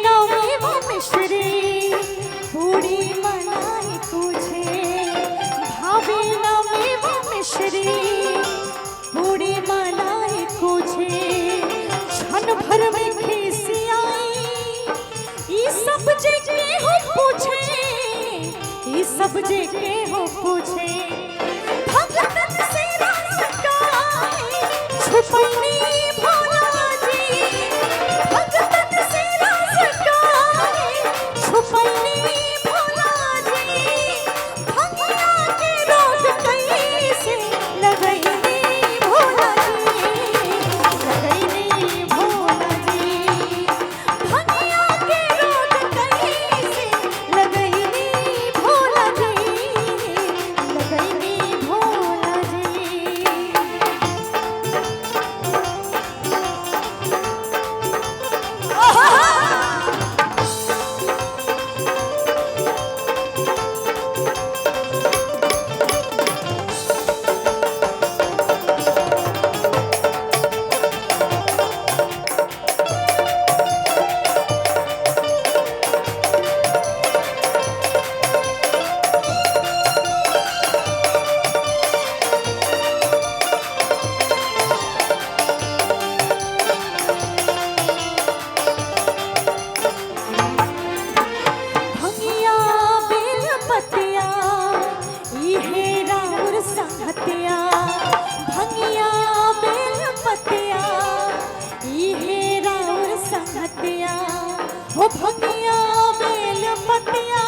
नवे वो मिश्री पूरी मलाई तुझे, भावे नवे वो मिश्री पूरी मलाई तुझे, क्षण भर में खीसी आई ये सब जेके हो पूछे, ये सब जेके हो पूछे, भगतन से राज का छुपैनी भोला जी, भगतन से राज का छुपैनी भोला जी, भंगिया के रोग कैसे लगैनी भोला जी, लगैनी भोला जी, भंगिया के रोग कैसे लगैनी भोला जी, लगैनी भोला जी। भंगिया बेल पतिया इहे राउर संगतिया, भंगिया बेल पतिया इहे राउर संगतिया, हो भंगिया बेल पतिया